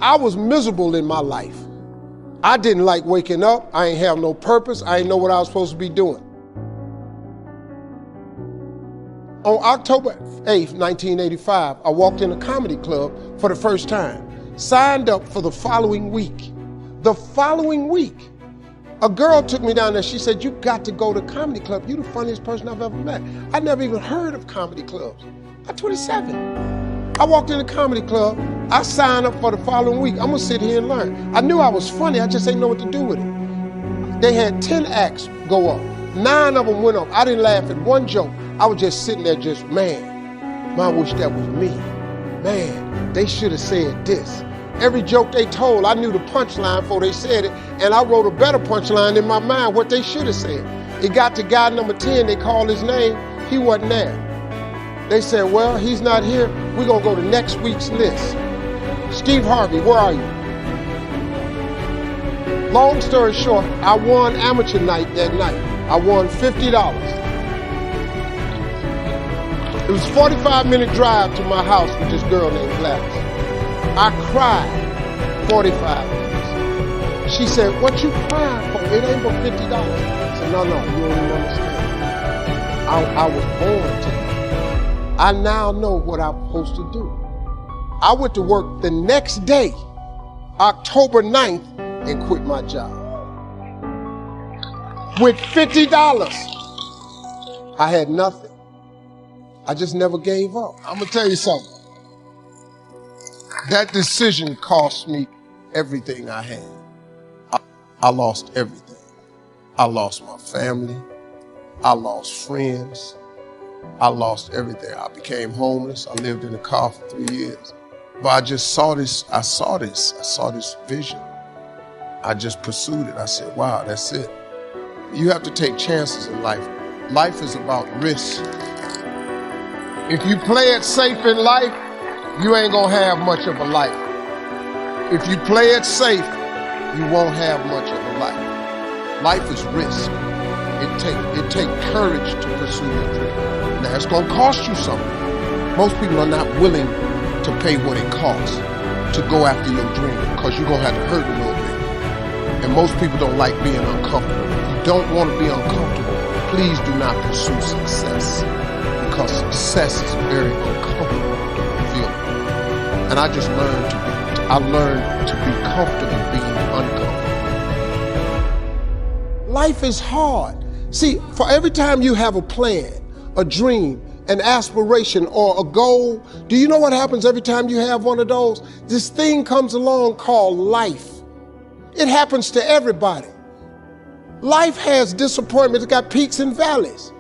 I was miserable in my life. I didn't like waking up. I ain't have no purpose. I ain't know what I was supposed to be doing. On October 8th, 1985, I walked in a comedy club for the first time, signed up for the following week. The following week, a girl took me down there. She said, "You got to go to comedy club. You're the funniest person I've ever met." I never even heard of comedy clubs. I'm 27. I walked in the comedy club. I signed up for the following week. I'm gonna sit here and learn. I knew I was funny. I just didn't know what to do with it. They had 10 acts go up. 9 of them went up. I didn't laugh at one joke. I was just sitting there just, man, I wish that was me. Man, they should have said this. Every joke they told, I knew the punchline before they said it, and I wrote a better punchline in my mind, what they should have said. It got to guy number 10, they called his name, he wasn't there. They said, well, he's not here, we're gonna go to next week's list. Steve Harvey, where are you? Long story short, I won amateur night that night. I won $50. It was a 45-minute drive to my house with this girl named Gladys. I cried 45 minutes. She said, "What you crying for? It ain't but $50. I said, no, you don't even understand. I was born to it. I now know what I'm supposed to do. I went to work the next day, October 9th, and quit my job. With $50, I had nothing. I just never gave up. I'm gonna tell you something. That decision cost me everything I had. I lost everything. I lost my family. I lost friends. I lost everything. I became homeless. I lived in a car for 3 years. But I just saw this, I saw this vision. I just pursued it. I said, wow, that's it. You have to take chances in life. Life is about risk. If you play it safe in life, you ain't gonna have much of a life. If you play it safe, you won't have much of a life. Life is risk. It take courage to pursue your dream. Now it's gonna cost you something. Most people are not willing to pay what it costs to go after your dream, because you're gonna have to hurt a little bit. And most people don't like being uncomfortable. If you don't want to be uncomfortable, please do not pursue success, because success is a very uncomfortable feeling. And I just learned to be comfortable being uncomfortable. Life is hard. See, for every time you have a plan, a dream, an aspiration, or a goal, do you know what happens every time you have one of those? This thing comes along called life. It happens to everybody. Life has disappointments. It's got peaks and valleys.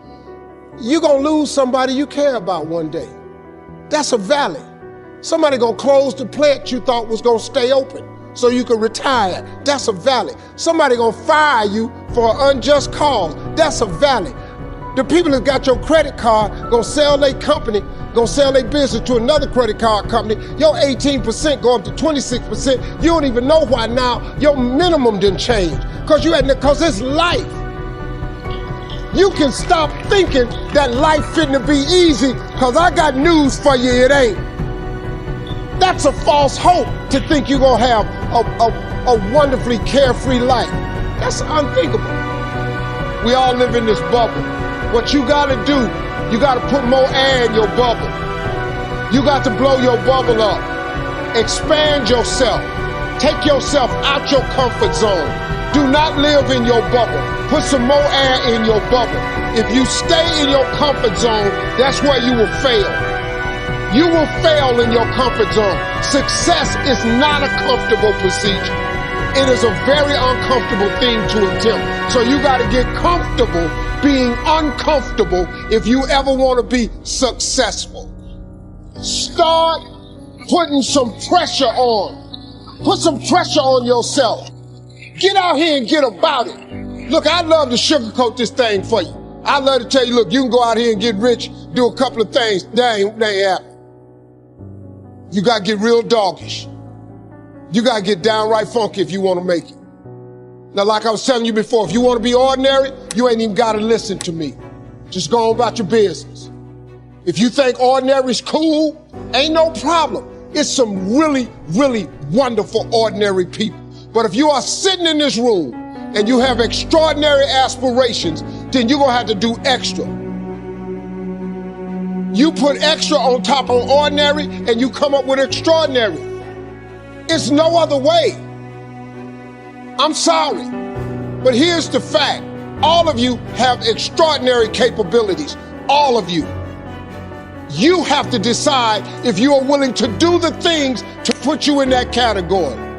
You're gonna lose somebody you care about one day. That's a valley. Somebody gonna close the plant you thought was gonna stay open so you could retire. That's a valley. Somebody gonna fire you for an unjust cause. That's a valley. The people that got your credit card gonna sell their company, gonna sell their business to another credit card company. Your 18% go up to 26%. You don't even know why now. Your minimum didn't change because it's life. You can stop thinking that life fitting to be easy, because I got news for you, it ain't. That's a false hope to think you're gonna have a wonderfully carefree life. That's unthinkable. We all live in this bubble. What you gotta do, you gotta put more air in your bubble. You got to blow your bubble up. Expand yourself. Take yourself out your comfort zone. Do not live in your bubble. Put some more air in your bubble. If you stay in your comfort zone, that's where you will fail. You will fail in your comfort zone. Success is not a comfortable procedure. It is a very uncomfortable thing to attempt. So you got to get comfortable being uncomfortable if you ever want to be successful. Start putting some pressure on. Put some pressure on yourself. Get out here and get about it. Look, I'd love to sugarcoat this thing for you. I'd love to tell you, look, you can go out here and get rich, do a couple of things. That ain't happening. You got to get real doggish. You got to get downright funky if you want to make it. Now, like I was telling you before, if you want to be ordinary, you ain't even got to listen to me. Just go on about your business. If you think ordinary's cool, ain't no problem. It's some really, really wonderful, ordinary people. But if you are sitting in this room and you have extraordinary aspirations, then you're gonna have to do extra. You put extra on top of ordinary and you come up with extraordinary. It's no other way. I'm sorry, but here's the fact. All of you have extraordinary capabilities, all of you. You have to decide if you are willing to do the things to put you in that category.